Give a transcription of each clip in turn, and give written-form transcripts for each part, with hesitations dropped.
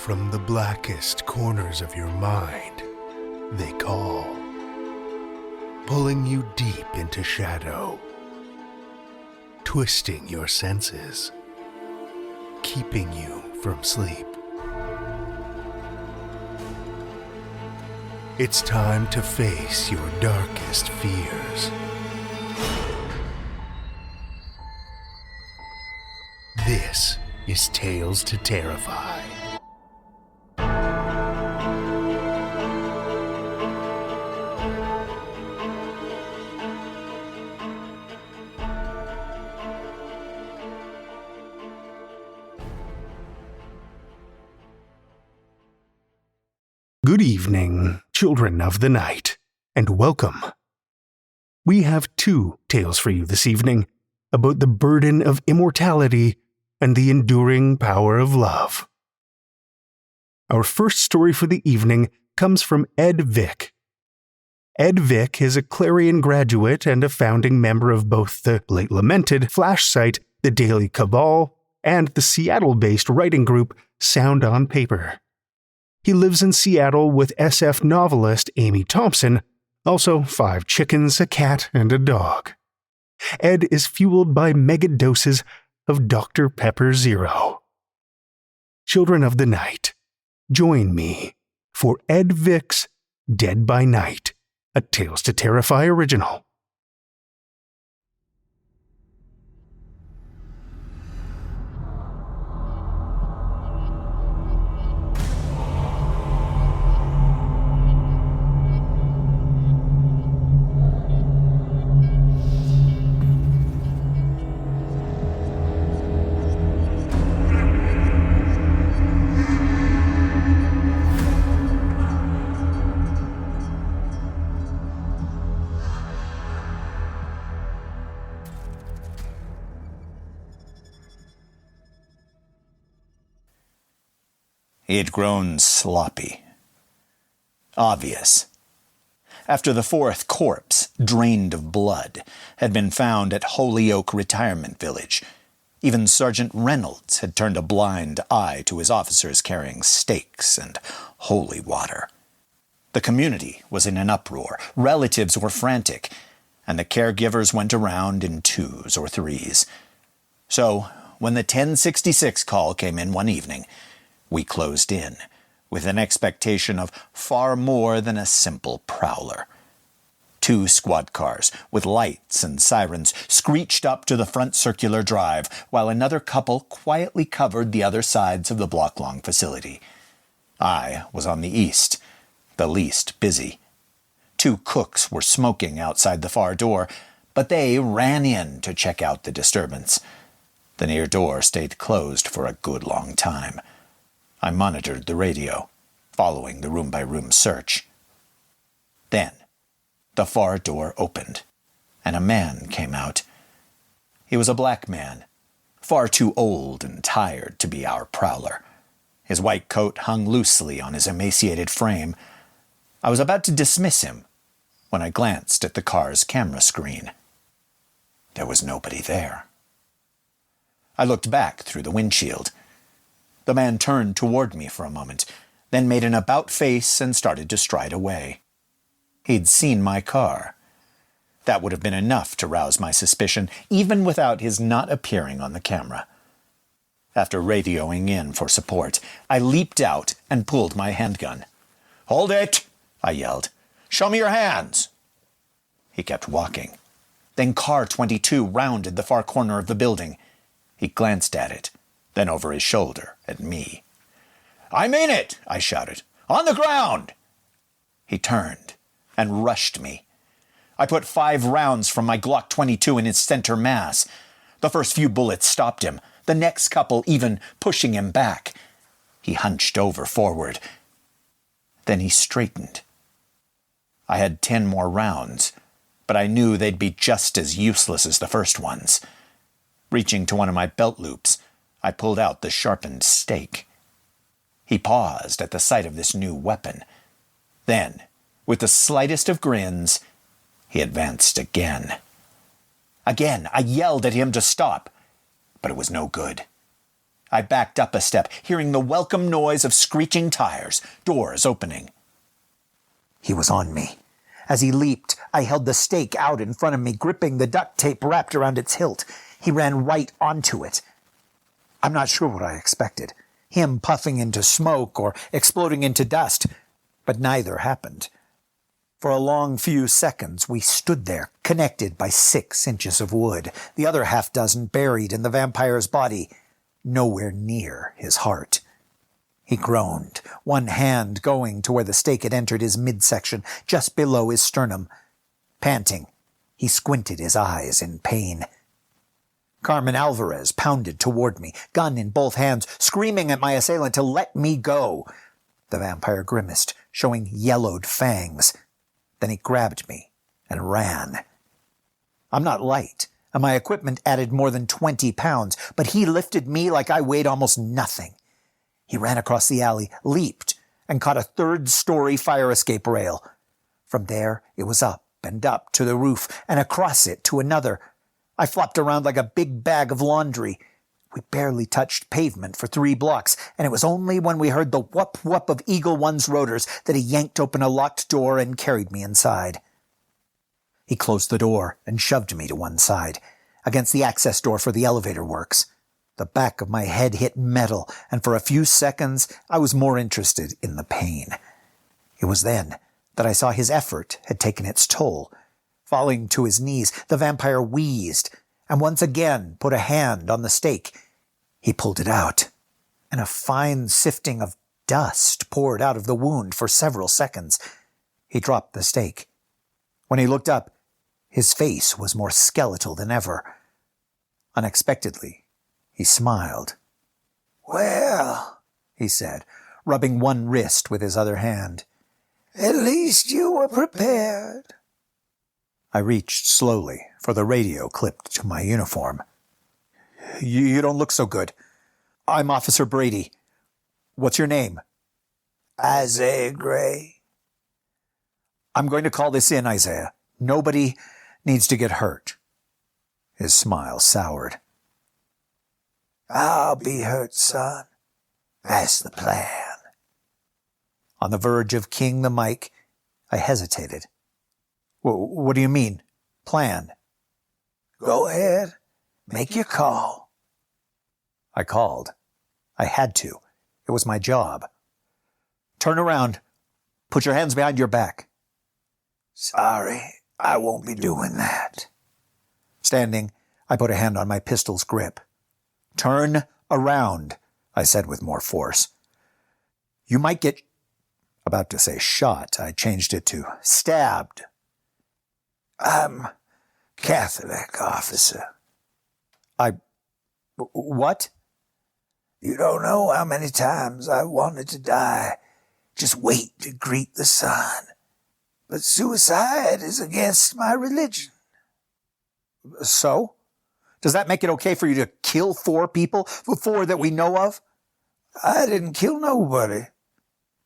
from the blackest corners of your mind, they call, pulling you deep into shadow, twisting your senses, keeping you from sleep. It's time to face your darkest fears. This is Tales to Terrify. Good evening, children of the night, and welcome. We have two tales for you this evening about the burden of immortality and the enduring power of love. Our first story for the evening comes from Edd Vick. Edd Vick is a Clarion graduate and a founding member of both the late lamented flash site The Daily Cabal and the Seattle-based writing group Sound on Paper. He lives in Seattle with SF novelist Amy Thompson, also 5 chickens, a cat, and a dog. Ed is fueled by mega doses of Dr. Pepper Zero. Children of the night, join me for Edd Vick's Dead by Night, a Tales to Terrify original. He had grown sloppy. Obvious. After the 4th corpse, drained of blood, had been found at Holyoke Retirement Village, even Sergeant Reynolds had turned a blind eye to his officers carrying stakes and holy water. The community was in an uproar, relatives were frantic, and the caregivers went around in 2s or 3s. So, when the 1066 call came in one evening, we closed in, with an expectation of far more than a simple prowler. 2 squad cars, with lights and sirens, screeched up to the front circular drive, while another couple quietly covered the other sides of the block-long facility. I was on the east, the least busy. 2 cooks were smoking outside the far door, but they ran in to check out the disturbance. The near door stayed closed for a good long time. I monitored the radio, following the room-by-room search. Then, the far door opened, and a man came out. He was a black man, far too old and tired to be our prowler. His white coat hung loosely on his emaciated frame. I was about to dismiss him when I glanced at the car's camera screen. There was nobody there. I looked back through the windshield. The man turned toward me for a moment, then made an about-face and started to stride away. He'd seen my car. That would have been enough to rouse my suspicion, even without his not appearing on the camera. After radioing in for support, I leaped out and pulled my handgun. "Hold it!" I yelled. "Show me your hands!" He kept walking. Then Car 22 rounded the far corner of the building. He glanced at it, then over his shoulder at me. "I mean it!" I shouted. "On the ground!" He turned and rushed me. I put 5 rounds from my Glock 22 in his center mass. The first few bullets stopped him, the next couple even pushing him back. He hunched over forward. Then he straightened. I had 10 more rounds, but I knew they'd be just as useless as the first ones. Reaching to one of my belt loops, I pulled out the sharpened stake. He paused at the sight of this new weapon. Then, with the slightest of grins, he advanced again. Again, I yelled at him to stop, but it was no good. I backed up a step, hearing the welcome noise of screeching tires, doors opening. He was on me. As he leaped, I held the stake out in front of me, gripping the duct tape wrapped around its hilt. He ran right onto it. I'm not sure what I expected. Him puffing into smoke or exploding into dust, but neither happened. For a long few seconds, we stood there, connected by 6 inches of wood, the other half-dozen buried in the vampire's body, nowhere near his heart. He groaned, one hand going to where the stake had entered his midsection, just below his sternum. Panting, he squinted his eyes in pain. Carmen Alvarez pounded toward me, gun in both hands, screaming at my assailant to let me go. The vampire grimaced, showing yellowed fangs. Then he grabbed me and ran. I'm not light, and my equipment added more than 20 pounds, but he lifted me like I weighed almost nothing. He ran across the alley, leaped, and caught a 3rd-story fire escape rail. From there, it was up and up to the roof, and across it to another. I flopped around like a big bag of laundry. We barely touched pavement for 3 blocks, and it was only when we heard the whoop-whoop of Eagle One's rotors that he yanked open a locked door and carried me inside. He closed the door and shoved me to one side, against the access door for the elevator works. The back of my head hit metal, and for a few seconds I was more interested in the pain. It was then that I saw his effort had taken its toll. Falling to his knees, the vampire wheezed, and once again put a hand on the stake. He pulled it out, and a fine sifting of dust poured out of the wound for several seconds. He dropped the stake. When he looked up, his face was more skeletal than ever. Unexpectedly, he smiled. "Well," he said, rubbing one wrist with his other hand, "at least you were prepared." I reached slowly for the radio clipped to my uniform. You don't look so good. I'm Officer Brady. What's your name?" "Isaiah Gray." "I'm going to call this in, Isaiah. Nobody needs to get hurt." His smile soured. "I'll be hurt, son. That's the plan." On the verge of keying the mic, I hesitated. What do you mean, plan?" "Go ahead. Make your call." I called. I had to. It was my job. "Turn around. Put your hands behind your back." "Sorry, I won't be doing that." Standing, I put a hand on my pistol's grip. "Turn around," I said with more force. "You might get—" About to say shot, I changed it to stabbed. "I'm Catholic, officer." What?" "You don't know how many times I wanted to die. Just wait to greet the sun. But suicide is against my religion." "So? Does that make it okay for you to kill 4 people? 4 that we know of?" "I didn't kill nobody."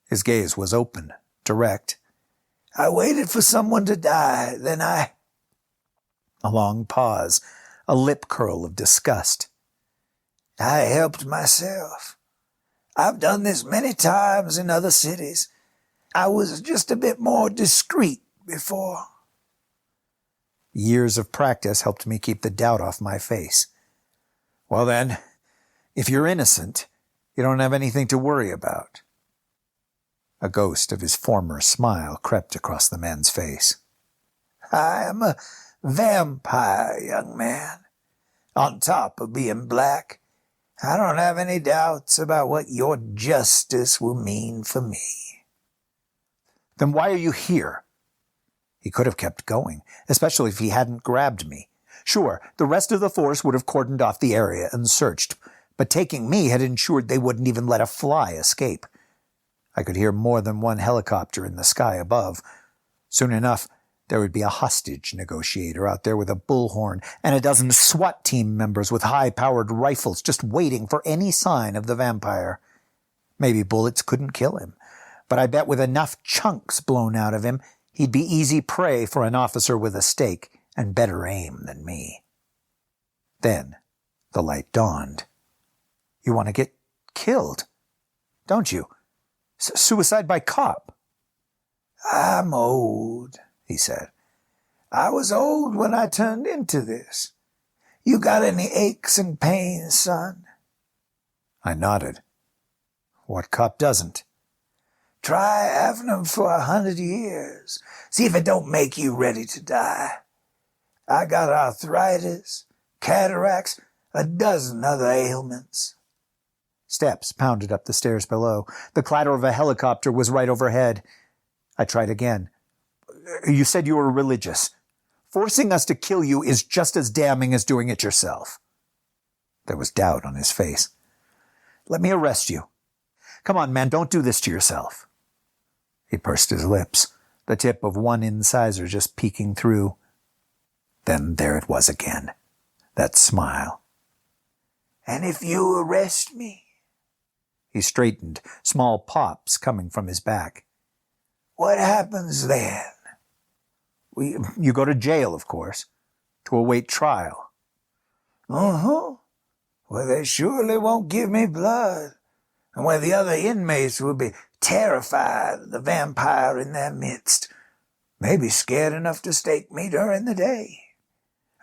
His gaze was open, direct. "I waited for someone to die, then I—" A long pause, a lip curl of disgust. "I helped myself. I've done this many times in other cities. I was just a bit more discreet before." Years of practice helped me keep the doubt off my face. "Well then, if you're innocent, you don't have anything to worry about." A ghost of his former smile crept across the man's face. "I am a vampire, young man. On top of being black, I don't have any doubts about what your justice will mean for me." "Then why are you here?" He could have kept going, especially if he hadn't grabbed me. Sure, the rest of the force would have cordoned off the area and searched, but taking me had ensured they wouldn't even let a fly escape. I could hear more than one helicopter in the sky above. Soon enough, there would be a hostage negotiator out there with a bullhorn and a dozen SWAT team members with high-powered rifles just waiting for any sign of the vampire. Maybe bullets couldn't kill him, but I bet with enough chunks blown out of him, he'd be easy prey for an officer with a stake and better aim than me. Then the light dawned. You want to get killed, don't you? Suicide by cop. I'm old, he said. I was old when I turned into this. You got any aches and pains, son? I nodded. What cop doesn't? Try having them for 100 years. See if it don't make you ready to die. I got arthritis, cataracts, a dozen other ailments. Steps pounded up the stairs below. The clatter of a helicopter was right overhead. I tried again. You said you were religious. Forcing us to kill you is just as damning as doing it yourself. There was doubt on his face. Let me arrest you. Come on, man, don't do this to yourself. He pursed his lips, the tip of one incisor just peeking through. Then there it was again, that smile. And if you arrest me? He straightened, small pops coming from his back. What happens then? You go to jail, of course, to await trial. Uh-huh. Well, they surely won't give me blood, and where the other inmates will be terrified of the vampire in their midst, maybe scared enough to stake me during the day,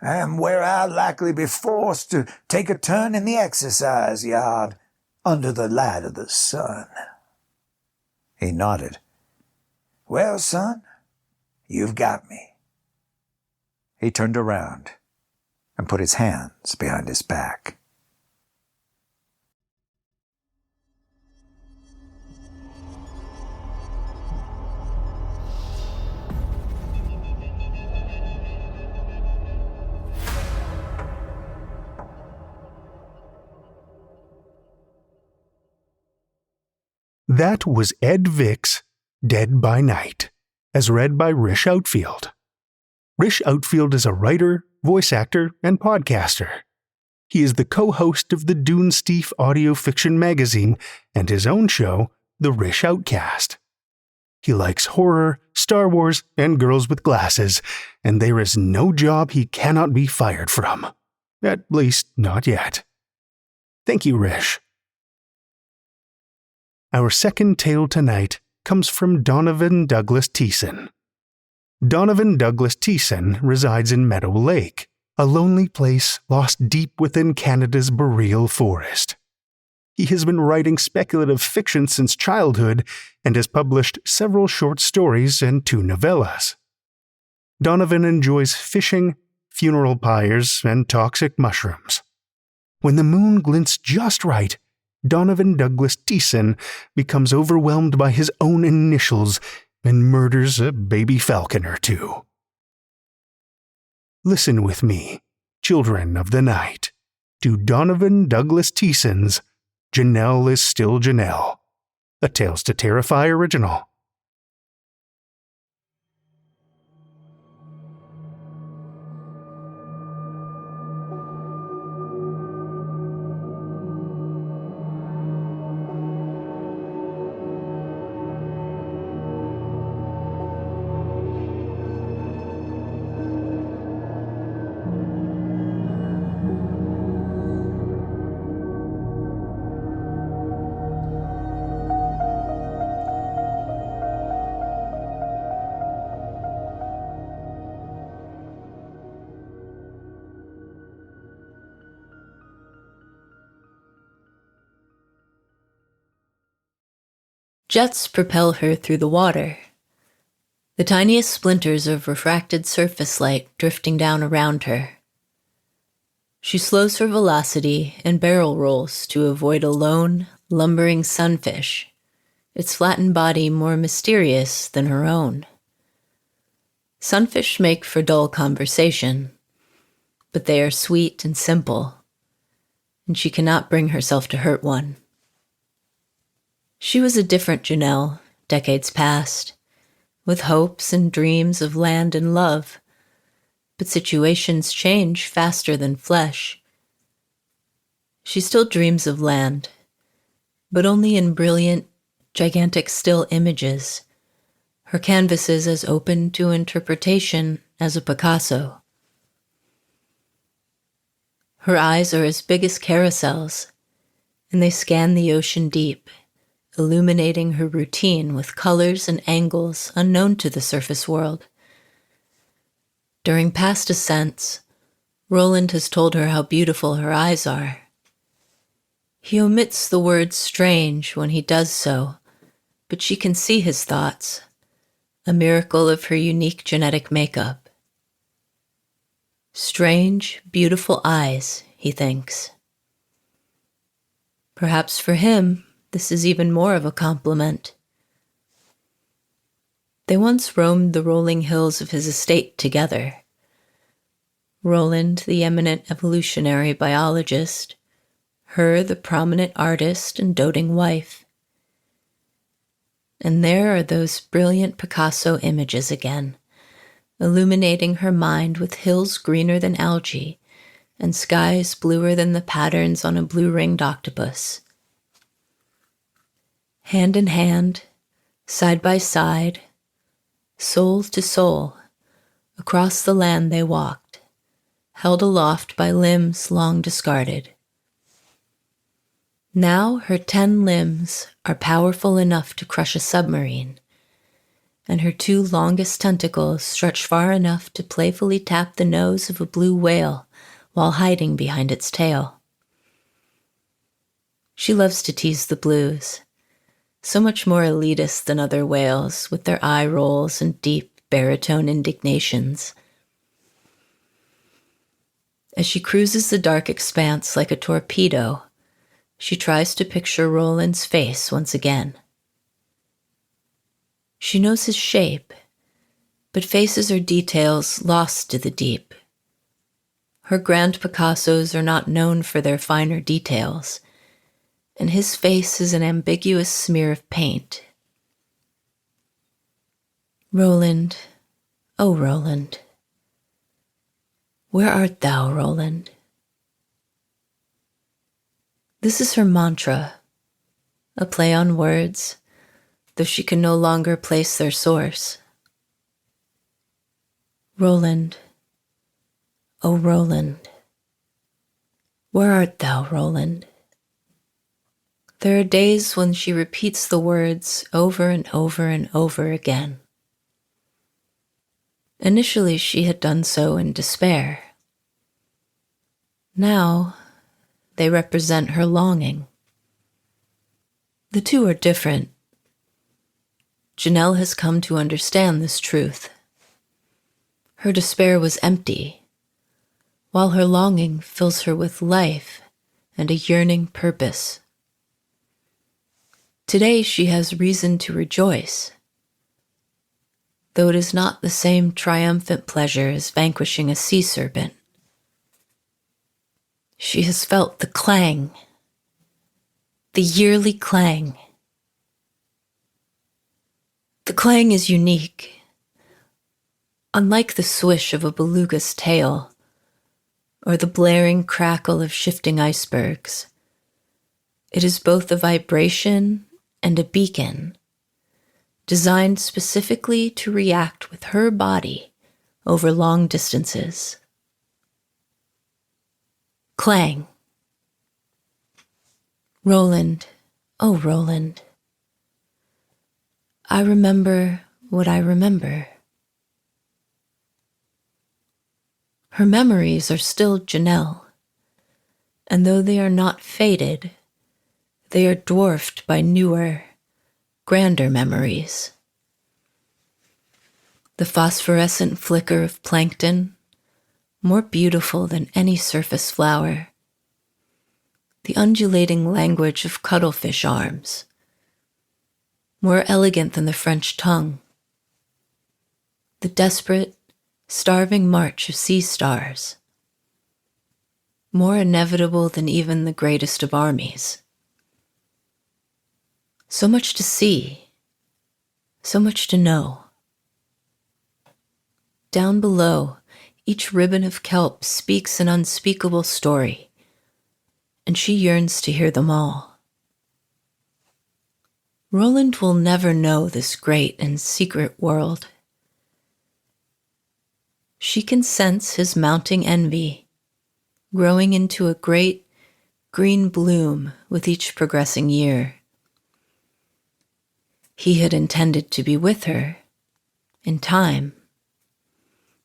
and where I'll likely be forced to take a turn in the exercise yard under the light of the sun. He nodded. Well, son, you've got me. He turned around and put his hands behind his back. That was Edd Vick's Dead by Night, as read by Rish Outfield. Rish Outfield is a writer, voice actor, and podcaster. He is the co-host of the Dune Steef audio fiction magazine and his own show, The Rish Outcast. He likes horror, Star Wars, and girls with glasses, and there is no job he cannot be fired from. At least, not yet. Thank you, Rish. Our second tale tonight comes from Donovan Douglas Thiesson. Donovan Douglas Thiesson resides in Meadow Lake, a lonely place lost deep within Canada's boreal forest. He has been writing speculative fiction since childhood and has published several short stories and 2 novellas. Donovan enjoys fishing, funeral pyres, and toxic mushrooms. When the moon glints just right, Donovan Douglas Thiesson becomes overwhelmed by his own initials and murders a baby falcon or 2. Listen with me, children of the night, to Donovan Douglas Thiesson's Janelle is Still Janelle, a Tales to Terrify original. Jets propel her through the water, the tiniest splinters of refracted surface light drifting down around her. She slows her velocity and barrel rolls to avoid a lone, lumbering sunfish, its flattened body more mysterious than her own. Sunfish make for dull conversation, but they are sweet and simple, and she cannot bring herself to hurt one. She was a different Janelle, decades past, with hopes and dreams of land and love, but situations change faster than flesh. She still dreams of land, but only in brilliant, gigantic still images, her canvases as open to interpretation as a Picasso. Her eyes are as big as carousels, and they scan the ocean deep, illuminating her routine with colors and angles unknown to the surface world. During past ascents, Roland has told her how beautiful her eyes are. He omits the word strange when he does so, but she can see his thoughts, a miracle of her unique genetic makeup. Strange, beautiful eyes, he thinks. Perhaps for him, this is even more of a compliment. They once roamed the rolling hills of his estate together. Roland, the eminent evolutionary biologist, her, the prominent artist and doting wife. And there are those brilliant Picasso images again, illuminating her mind with hills greener than algae and skies bluer than the patterns on a blue-ringed octopus. Hand in hand, side by side, soul to soul, across the land they walked, held aloft by limbs long discarded. Now her 10 limbs are powerful enough to crush a submarine, and her 2 longest tentacles stretch far enough to playfully tap the nose of a blue whale while hiding behind its tail. She loves to tease the blues, so much more elitist than other whales with their eye rolls and deep baritone indignations. As she cruises the dark expanse like a torpedo, she tries to picture Roland's face once again. She knows his shape, but faces are details lost to the deep. Her grand Picassos are not known for their finer details, and his face is an ambiguous smear of paint. Roland, oh Roland, where art thou, Roland? This is her mantra, a play on words, though she can no longer place their source. Roland, oh Roland, where art thou, Roland? There are days when she repeats the words over and over and over again. Initially, she had done so in despair. Now, they represent her longing. The two are different. Janelle has come to understand this truth. Her despair was empty, while her longing fills her with life and a yearning purpose. Today she has reason to rejoice, though it is not the same triumphant pleasure as vanquishing a sea serpent. She has felt the clang, the yearly clang. The clang is unique. Unlike the swish of a beluga's tail, or the blaring crackle of shifting icebergs, it is both a vibration and a beacon, designed specifically to react with her body over long distances. Clang. Roland, oh Roland, I remember what I remember. Her memories are still Janelle, and though they are not faded, they are dwarfed by newer, grander memories. The phosphorescent flicker of plankton, more beautiful than any surface flower. The undulating language of cuttlefish arms, more elegant than the French tongue. The desperate, starving march of sea stars, more inevitable than even the greatest of armies. So much to see, so much to know. Down below, each ribbon of kelp speaks an unspeakable story, and she yearns to hear them all. Roland will never know this great and secret world. She can sense his mounting envy, growing into a great green bloom with each progressing year. He had intended to be with her, in time.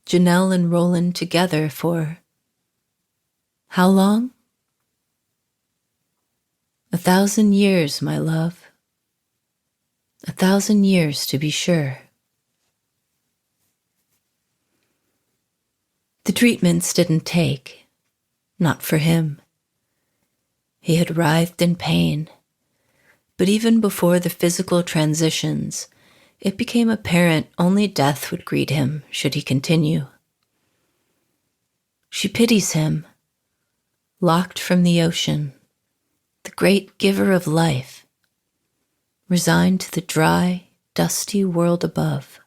Janelle and Roland together for how long? 1,000 years, my love. 1,000 years, to be sure. The treatments didn't take, not for him. He had writhed in pain, but even before the physical transitions, it became apparent only death would greet him should he continue. She pities him, locked from the ocean, the great giver of life, resigned to the dry, dusty world above.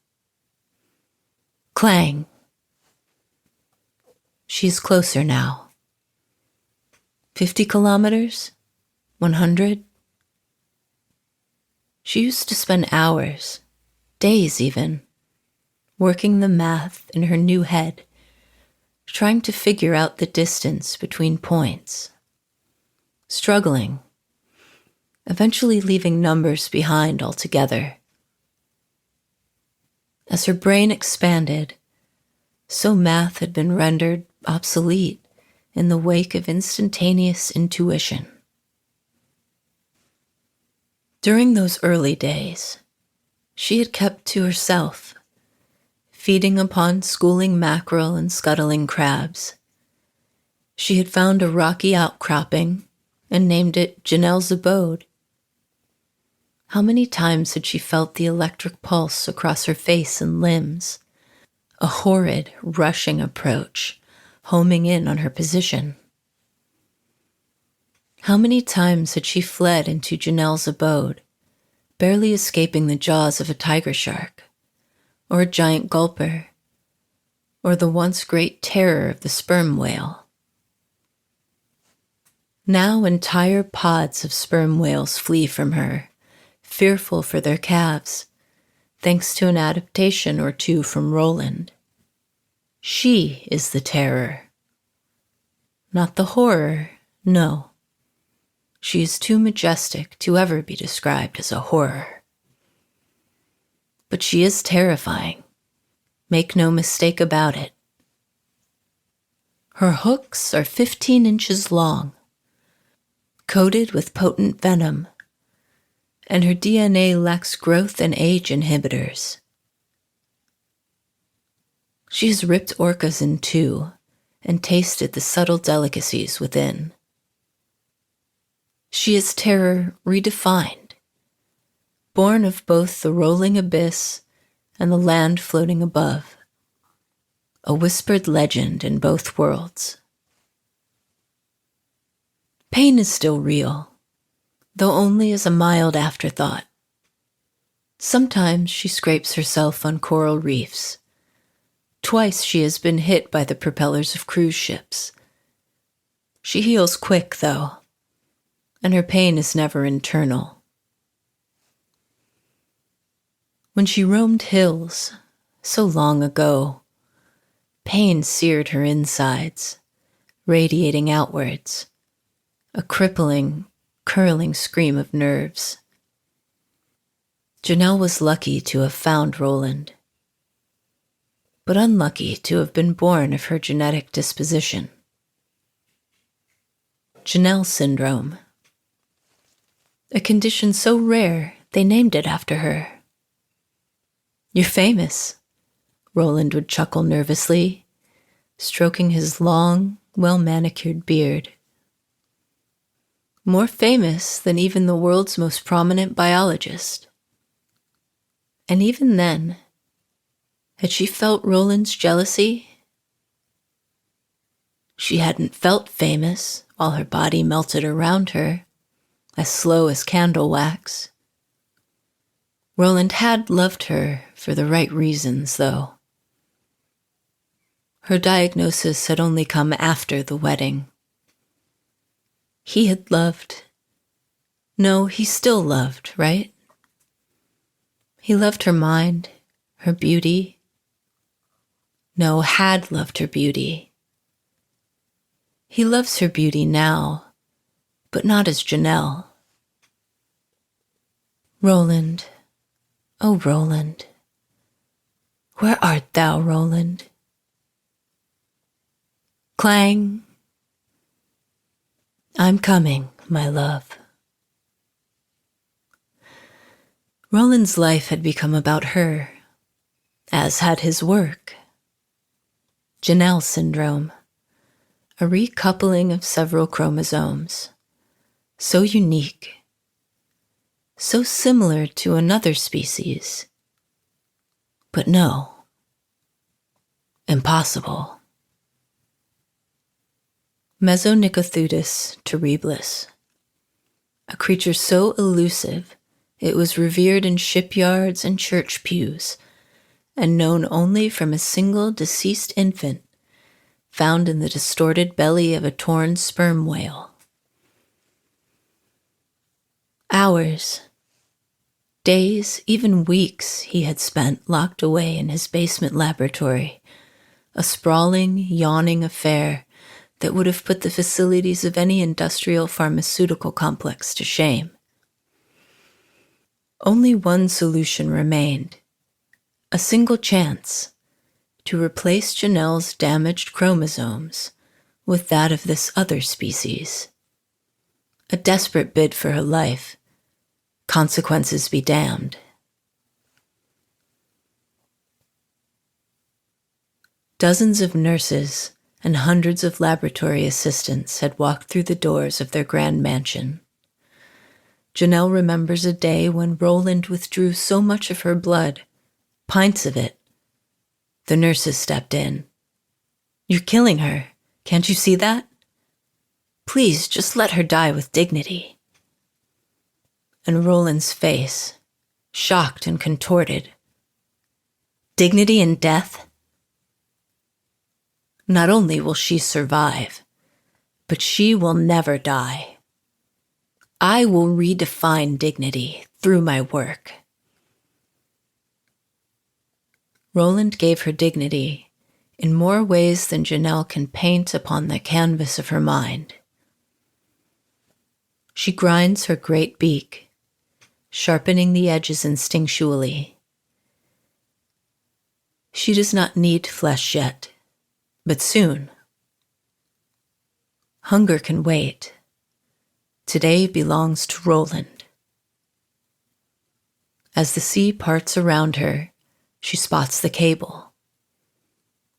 Clang! She is closer now. 50 kilometers? 100? She used to spend hours, days even, working the math in her new head, trying to figure out the distance between points, struggling, eventually leaving numbers behind altogether. As her brain expanded, so math had been rendered obsolete in the wake of instantaneous intuition. During those early days, she had kept to herself, feeding upon schooling mackerel and scuttling crabs. She had found a rocky outcropping and named it Janelle's abode. How many times had she felt the electric pulse across her face and limbs, a horrid, rushing approach, homing in on her position? How many times had she fled into Janelle's abode, barely escaping the jaws of a tiger shark, or a giant gulper, or the once great terror of the sperm whale? Now entire pods of sperm whales flee from her, fearful for their calves, thanks to an adaptation or two from Roland. She is the terror. Not the horror, no. She is too majestic to ever be described as a horror. But she is terrifying. Make no mistake about it. Her hooks are 15 inches long, coated with potent venom, and her DNA lacks growth and age inhibitors. She has ripped orcas in two and tasted the subtle delicacies within. She is terror redefined, born of both the rolling abyss and the land floating above, a whispered legend in both worlds. Pain is still real, though only as a mild afterthought. Sometimes she scrapes herself on coral reefs. Twice she has been hit by the propellers of cruise ships. She heals quick, though, and her pain is never internal. When she roamed hills, so long ago, pain seared her insides, radiating outwards, a crippling, curling scream of nerves. Janelle was lucky to have found Roland, but unlucky to have been born of her genetic disposition. Janelle syndrome, a condition so rare they named it after her. You're famous, Roland would chuckle nervously, stroking his long, well-manicured beard. More famous than even the world's most prominent biologist. And even then, had she felt Roland's jealousy? She hadn't felt famous while her body melted around her, as slow as candle wax. Roland had loved her for the right reasons, though. Her diagnosis had only come after the wedding. He had loved. No, he still loved, right? He loved her mind, her beauty. No, had loved her beauty. He loves her beauty now, but not as Janelle. Roland, oh Roland, where art thou, Roland? Clang. I'm coming, my love. Roland's life had become about her, as had his work. Janelle syndrome, a recoupling of several chromosomes, so unique, so similar to another species, but no, impossible. Mesonicothudis terribilis, a creature so elusive it was revered in shipyards and church pews, and known only from a single deceased infant found in the distorted belly of a torn sperm whale. Hours, days, even weeks he had spent locked away in his basement laboratory, a sprawling, yawning affair that would have put the facilities of any industrial pharmaceutical complex to shame. Only one solution remained, a single chance to replace Janelle's damaged chromosomes with that of this other species. A desperate bid for her life, consequences be damned. Dozens of nurses and hundreds of laboratory assistants had walked through the doors of their grand mansion. Janelle remembers a day when Roland withdrew so much of her blood, pints of it. The nurses stepped in. You're killing her. Can't you see that? Please, just let her die with dignity. And Roland's face, shocked and contorted. Dignity in death? Not only will she survive, but she will never die. I will redefine dignity through my work. Roland gave her dignity in more ways than Janelle can paint upon the canvas of her mind. She grinds her great beak, sharpening the edges instinctually. She does not need flesh yet, but soon. Hunger can wait. Today belongs to Roland. As the sea parts around her, she spots the cable.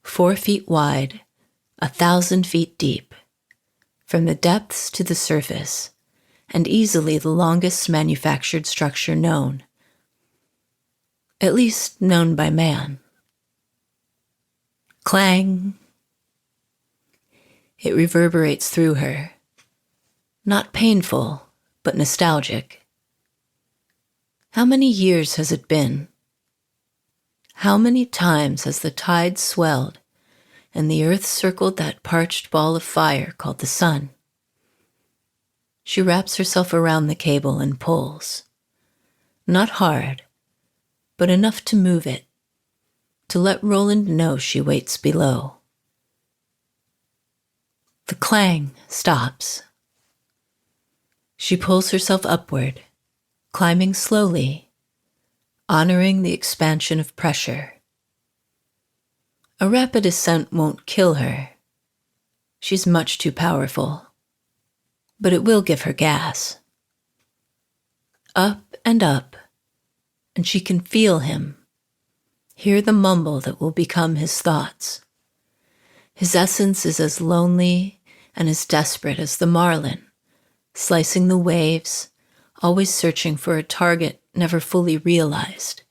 4 feet wide, 1,000 feet deep, from the depths to the surface, and easily the longest manufactured structure known. At least known by man. Clang! It reverberates through her. Not painful, but nostalgic. How many years has it been? How many times has the tide swelled and the earth circled that parched ball of fire called the sun? She wraps herself around the cable and pulls. Not hard, but enough to move it, to let Roland know she waits below. The clang stops. She pulls herself upward, climbing slowly, honoring the expansion of pressure. A rapid ascent won't kill her. She's much too powerful, but it will give her gas. Up, and she can feel him, hear the mumble that will become his thoughts. His essence is as lonely and as desperate as the marlin, slicing the waves, always searching for a target never fully realized.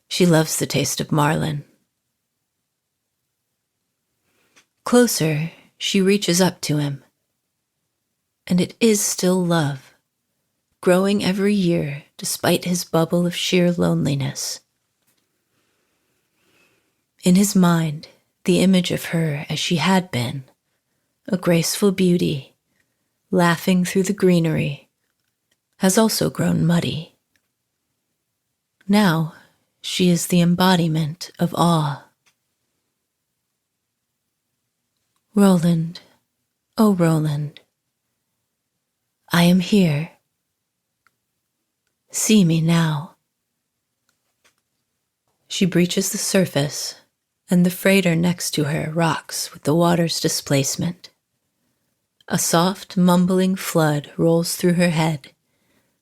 She loves the taste of marlin. Closer, she reaches up to him. And it is still love, growing every year despite his bubble of sheer loneliness. In his mind, the image of her as she had been, a graceful beauty, laughing through the greenery, has also grown muddy. Now she is the embodiment of awe. Roland, Oh, Roland, I am here. See me now. She breaches the surface, and the freighter next to her rocks with the water's displacement. A soft, mumbling flood rolls through her head,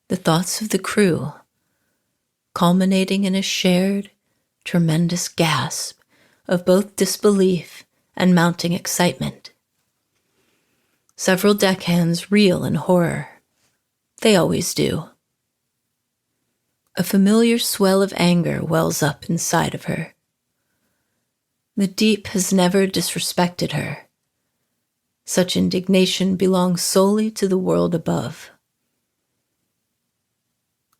the thoughts of the crew, culminating in a shared, tremendous gasp of both disbelief and mounting excitement. Several deckhands reel in horror. They always do. A familiar swell of anger wells up inside of her. The deep has never disrespected her. Such indignation belongs solely to the world above.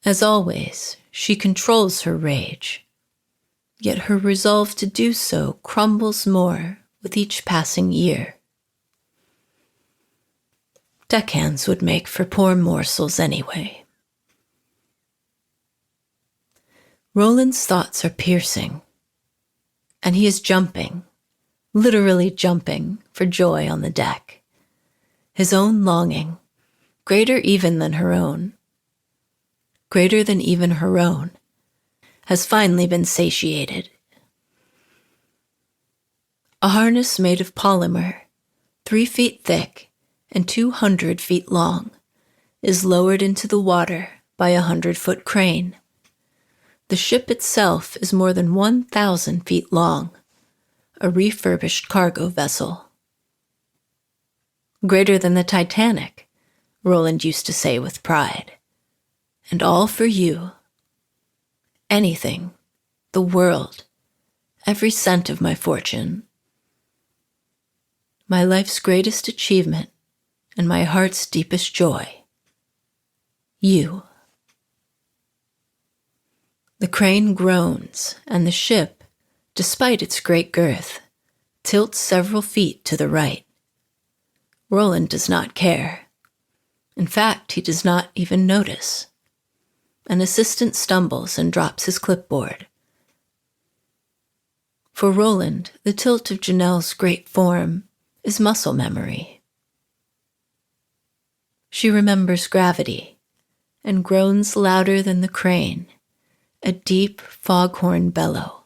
As always, she controls her rage, yet her resolve to do so crumbles more with each passing year. Deckhands would make for poor morsels anyway. Roland's thoughts are piercing, and he is jumping, literally jumping, for joy on the deck. His own longing, greater even than her own, greater than even her own, has finally been satiated. A harness made of polymer, 3 feet thick and 200 feet long, is lowered into the water by a 100-foot crane. The ship itself is more than 1,000 feet long, a refurbished cargo vessel. Greater than the Titanic, Roland used to say with pride. And all for you. Anything, the world, every cent of my fortune. My life's greatest achievement and my heart's deepest joy. You. The crane groans, and the ship, despite its great girth, tilts several feet to the right. Roland does not care. In fact, he does not even notice. An assistant stumbles and drops his clipboard. For Roland, the tilt of Janelle's great form is muscle memory. She remembers gravity and groans louder than the crane, a deep foghorn bellow.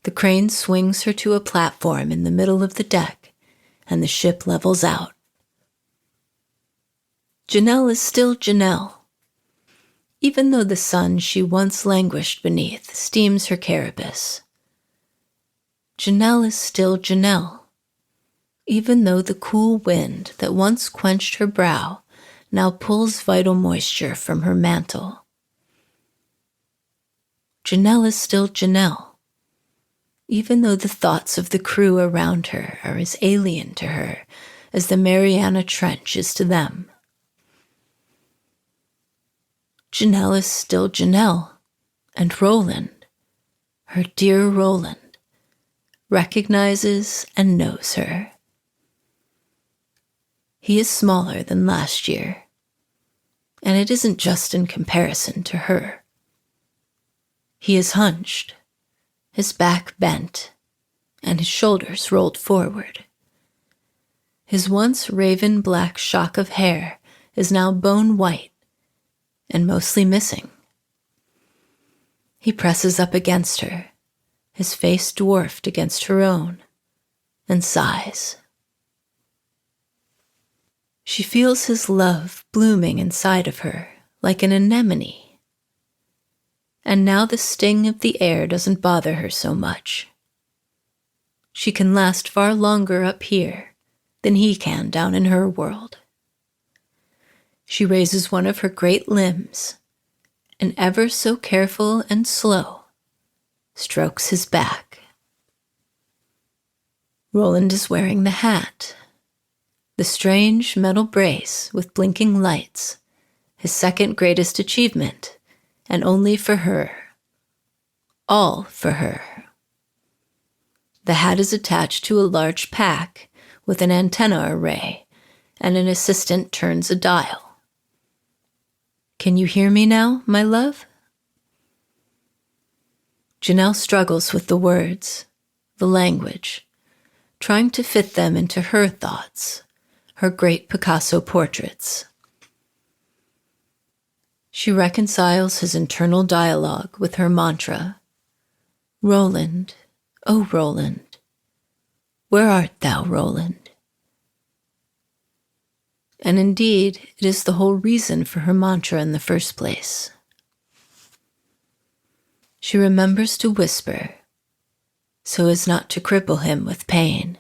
The crane swings her to a platform in the middle of the deck, and the ship levels out. Janelle is still Janelle, even though the sun she once languished beneath steams her carapace. Janelle is still Janelle, even though the cool wind that once quenched her brow now pulls vital moisture from her mantle. Janelle is still Janelle, even though the thoughts of the crew around her are as alien to her as the Mariana Trench is to them. Janelle is still Janelle, and Roland, her dear Roland, recognizes and knows her. He is smaller than last year, and it isn't just in comparison to her. He is hunched, his back bent, and his shoulders rolled forward. His once raven black shock of hair is now bone white and mostly missing. He presses up against her, his face dwarfed against her own, and sighs. She feels his love blooming inside of her like an anemone. And now the sting of the air doesn't bother her so much. She can last far longer up here than he can down in her world. She raises one of her great limbs, and ever so careful and slow, strokes his back. Roland is wearing the hat, the strange metal brace with blinking lights, his second greatest achievement, and only for her. All for her. The hat is attached to a large pack with an antenna array, and an assistant turns a dial. Can you hear me now, my love? Janelle struggles with the words, the language, trying to fit them into her thoughts, her great Picasso portraits. She reconciles his internal dialogue with her mantra, Roland, O Roland, where art thou, Roland? And indeed, it is the whole reason for her mantra in the first place. She remembers to whisper, so as not to cripple him with pain.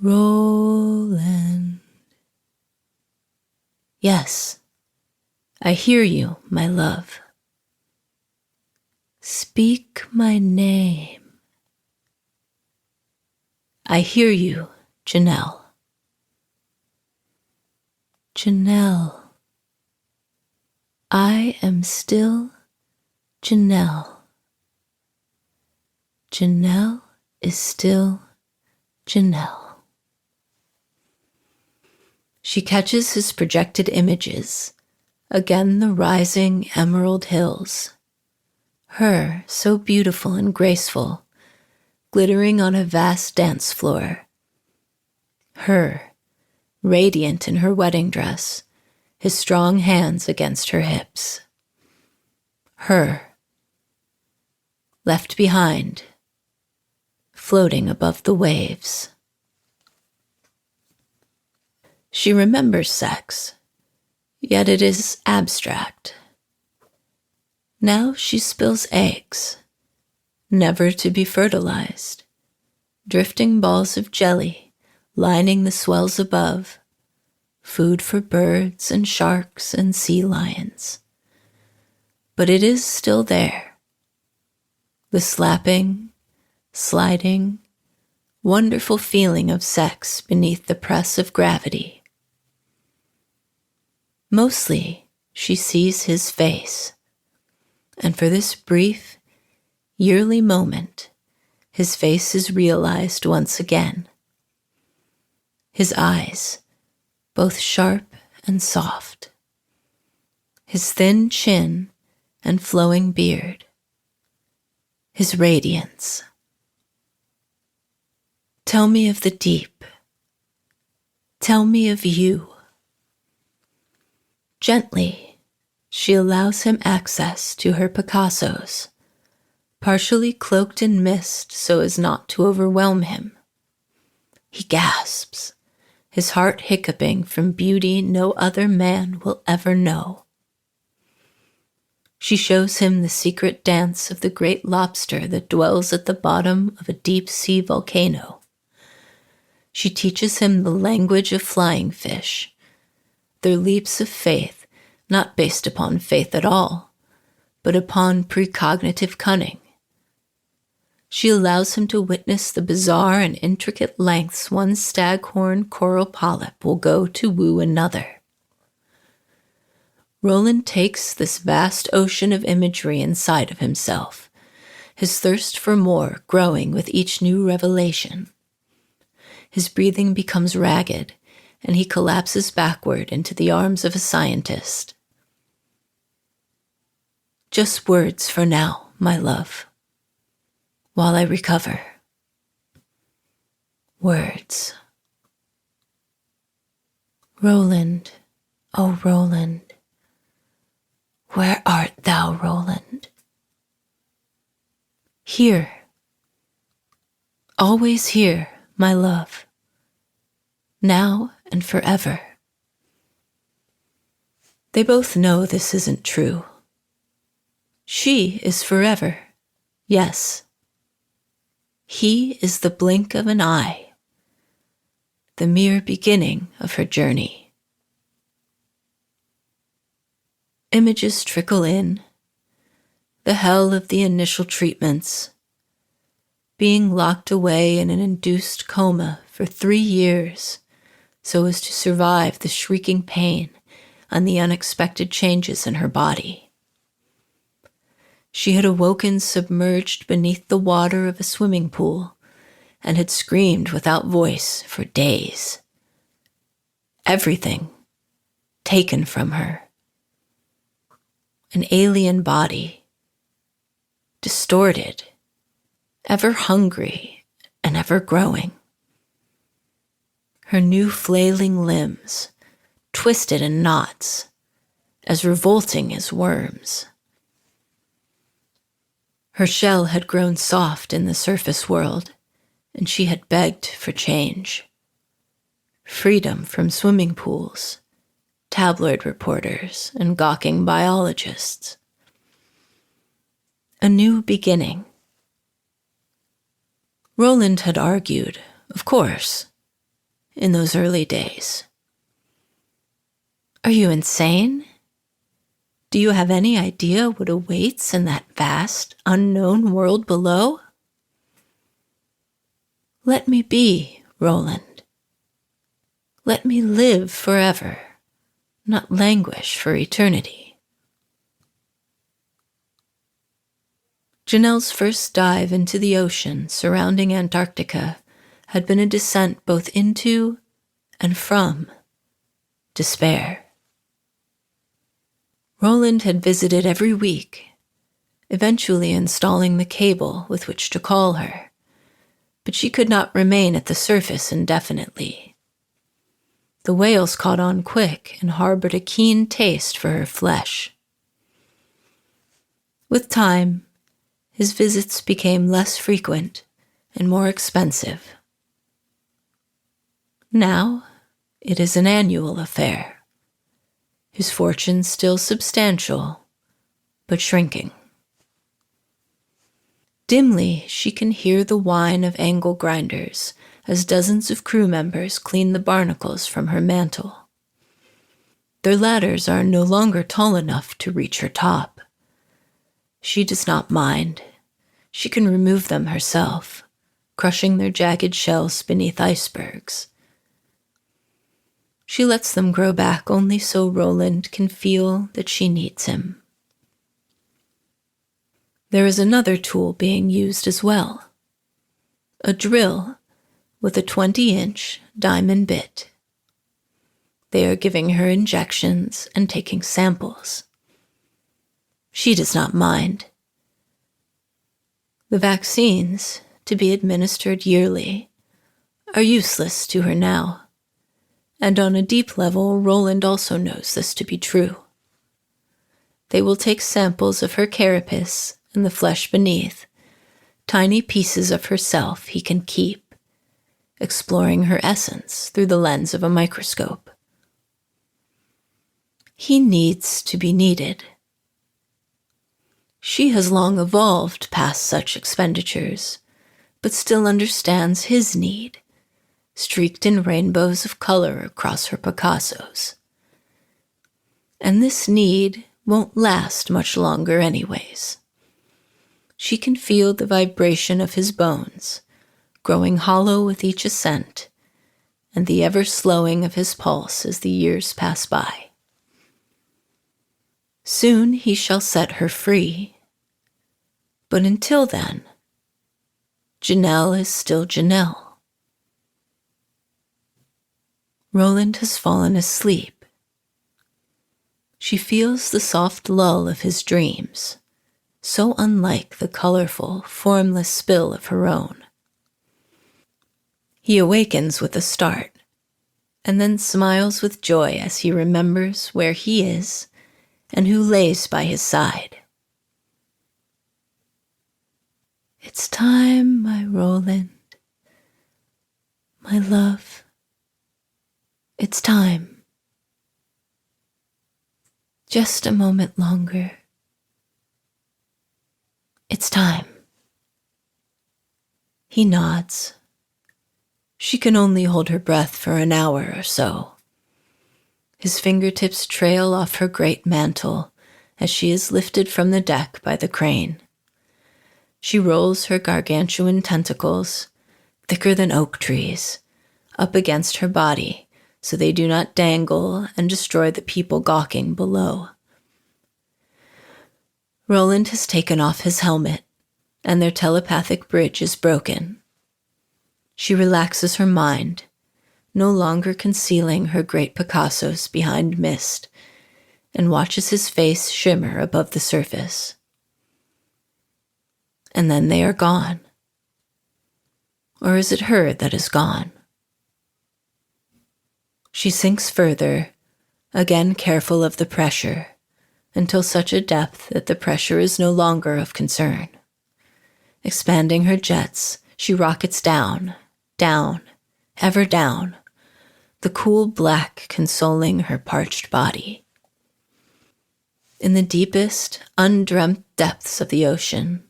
Roland. Yes, I hear you, my love. Speak my name. I hear you, Janelle. Janelle. I am still Janelle. Janelle is still Janelle. She catches his projected images, again the rising emerald hills. Her, so beautiful and graceful, glittering on a vast dance floor. Her, radiant in her wedding dress, his strong hands against her hips. Her, left behind, floating above the waves. She remembers sex, yet it is abstract. Now she spills eggs, never to be fertilized, drifting balls of jelly lining the swells above, food for birds and sharks and sea lions. But it is still there. The slapping, sliding, wonderful feeling of sex beneath the press of gravity. Mostly, she sees his face, and for this brief, yearly moment, his face is realized once again. His eyes, both sharp and soft. His thin chin and flowing beard. His radiance. Tell me of the deep. Tell me of you. Gently, she allows him access to her Picassos, partially cloaked in mist so as not to overwhelm him. He gasps, his heart hiccuping from beauty no other man will ever know. She shows him the secret dance of the great lobster that dwells at the bottom of a deep-sea volcano. She teaches him the language of flying fish, their leaps of faith not based upon faith at all, but upon precognitive cunning. She allows him to witness the bizarre and intricate lengths one staghorn coral polyp will go to woo another. Roland takes this vast ocean of imagery inside of himself, his thirst for more growing with each new revelation. His breathing becomes ragged, and he collapses backward into the arms of a scientist. Just words for now, my love, while I recover. Words. Roland, oh Roland, where art thou, Roland? Here. Always here, my love. Now and forever. They both know this isn't true. She is forever, yes. He is the blink of an eye, the mere beginning of her journey. Images trickle in, the hell of the initial treatments, being locked away in an induced coma for 3 years so as to survive the shrieking pain and the unexpected changes in her body. She had awoken submerged beneath the water of a swimming pool and had screamed without voice for days. Everything taken from her. An alien body, distorted, ever hungry and ever growing. her new flailing limbs, twisted in knots, as revolting as worms. Her shell had grown soft in the surface world, and she had begged for change. Freedom from swimming pools, tabloid reporters, and gawking biologists. A new beginning. Roland had argued, of course, in those early days. Are you insane? Do you have any idea what awaits in that vast, unknown world below? Let me be, Roland. Let me live forever, not languish for eternity. Janelle's first dive into the ocean surrounding Antarctica had been a descent both into and from despair. Roland had visited every week, eventually installing the cable with which to call her, but she could not remain at the surface indefinitely. The whales caught on quick and harbored a keen taste for her flesh. With time, his visits became less frequent and more expensive. Now, it is an annual affair. His fortune still substantial, but shrinking. Dimly, she can hear the whine of angle grinders as dozens of crew members clean the barnacles from her mantle. Their ladders are no longer tall enough to reach her top. She does not mind. She can remove them herself, crushing their jagged shells beneath icebergs. She lets them grow back only so Roland can feel that she needs him. There is another tool being used as well. A drill with a 20-inch diamond bit. They are giving her injections and taking samples. She does not mind. The vaccines, to be administered yearly, are useless to her now. And on a deep level, Roland also knows this to be true. They will take samples of her carapace and the flesh beneath, tiny pieces of herself he can keep, exploring her essence through the lens of a microscope. He needs to be needed. She has long evolved past such expenditures, but still understands his need, streaked in rainbows of color across her Picassos. And this need won't last much longer anyways. She can feel the vibration of his bones, growing hollow with each ascent, and the ever-slowing of his pulse as the years pass by. Soon he shall set her free. But until then, Janelle is still Janelle. Roland has fallen asleep. She feels the soft lull of his dreams, so unlike the colorful, formless spill of her own. He awakens with a start, and then smiles with joy as he remembers where he is and who lays by his side. It's time, my Roland, my love. It's time. Just a moment longer. It's time. He nods. She can only hold her breath for an hour or so. His fingertips trail off her great mantle as she is lifted from the deck by the crane. She rolls her gargantuan tentacles, thicker than oak trees, up against her body, so they do not dangle and destroy the people gawking below. Roland has taken off his helmet, and their telepathic bridge is broken. She relaxes her mind, no longer concealing her great Picassos behind mist, and watches his face shimmer above the surface. And then they are gone. Or is it her that is gone? She sinks further, again careful of the pressure, until such a depth that the pressure is no longer of concern. Expanding her jets, she rockets down, down, ever down, the cool black consoling her parched body. In the deepest, undreamt depths of the ocean,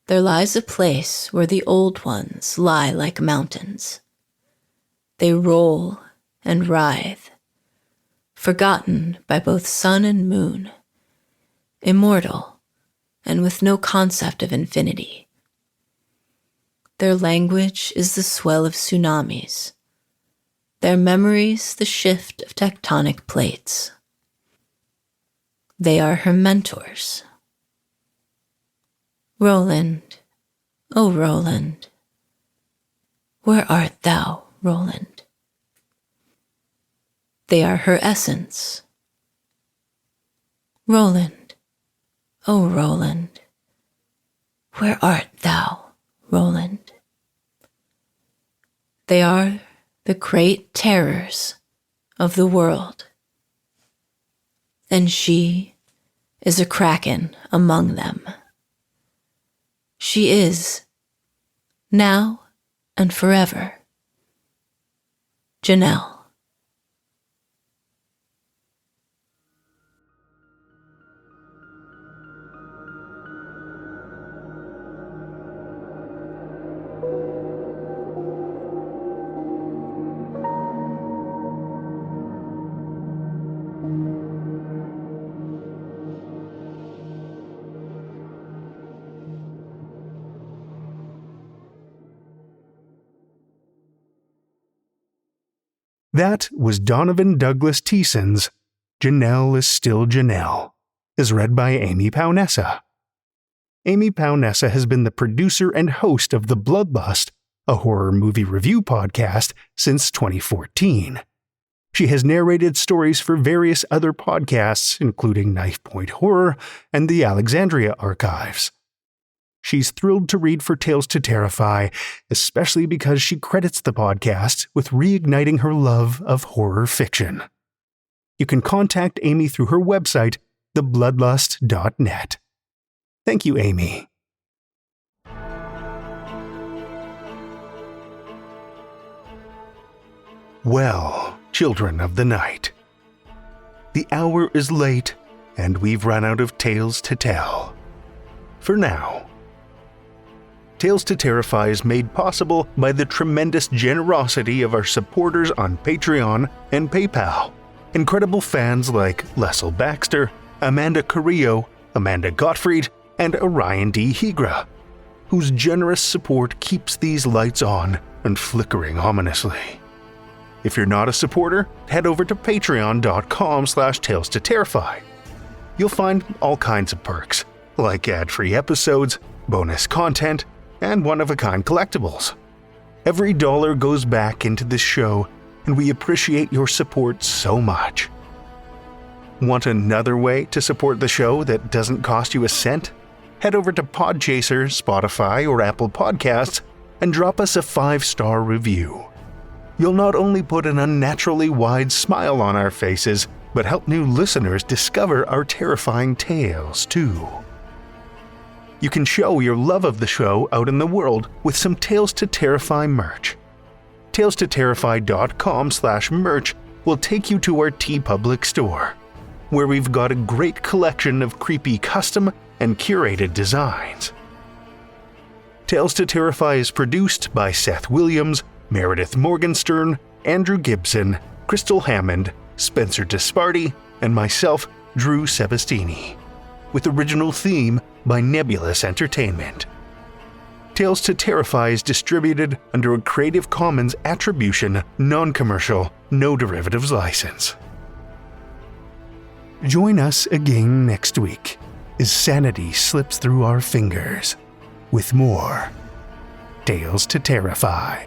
there lies a place where the old ones lie like mountains. They roll and writhe, forgotten by both sun and moon, immortal and with no concept of infinity. Their language is the swell of tsunamis, their memories the shift of tectonic plates. They are her mentors. Roland, O Roland, where art thou, Roland? They are her essence. Roland, O Roland, where art thou, Roland? They are the great terrors of the world, and she is a kraken among them. She is, now and forever, Janelle. That was Donovan Douglas Thiesson's Janelle is Still Janelle, as read by Amy Paonessa. Amy Paonessa has been the producer and host of The Bloodlust, a horror movie review podcast, since 2014. She has narrated stories for various other podcasts, including Knife Point Horror and the Alexandria Archives. She's thrilled to read for Tales to Terrify, especially because she credits the podcast with reigniting her love of horror fiction. You can contact Amy through her website, thebloodlust.net. Thank you, Amy. Well, children of the night, the hour is late and we've run out of tales to tell. For now. Tales to Terrify is made possible by the tremendous generosity of our supporters on Patreon and PayPal. Incredible fans like Lestle Baxter, Amanda Carrillo, Amanda Gottfried, and Orion D. Hegre, whose generous support keeps these lights on and flickering ominously. If you're not a supporter, head over to patreon.com/Tales to Terrify. You'll find all kinds of perks, like ad-free episodes, bonus content, and one-of-a-kind collectibles. Every dollar goes back into this show, and we appreciate your support so much. Want another way to support the show that doesn't cost you a cent? Head over to Podchaser, Spotify, or Apple Podcasts and drop us a 5-star review. You'll not only put an unnaturally wide smile on our faces, but help new listeners discover our terrifying tales, too. You can show your love of the show out in the world with some Tales to Terrify merch. TalesToTerrify.com/merch will take you to our TeePublic store, where we've got a great collection of creepy custom and curated designs. Tales to Terrify is produced by Seth Williams, Meredith Morgenstern, Andrew Gibson, Crystal Hammond, Spencer Disparty, and myself, Drew Sebastini, with original theme by Nebulous Entertainment. Tales to Terrify is distributed under a Creative Commons Attribution, Non-Commercial, No Derivatives license. Join us again next week as sanity slips through our fingers with more Tales to Terrify.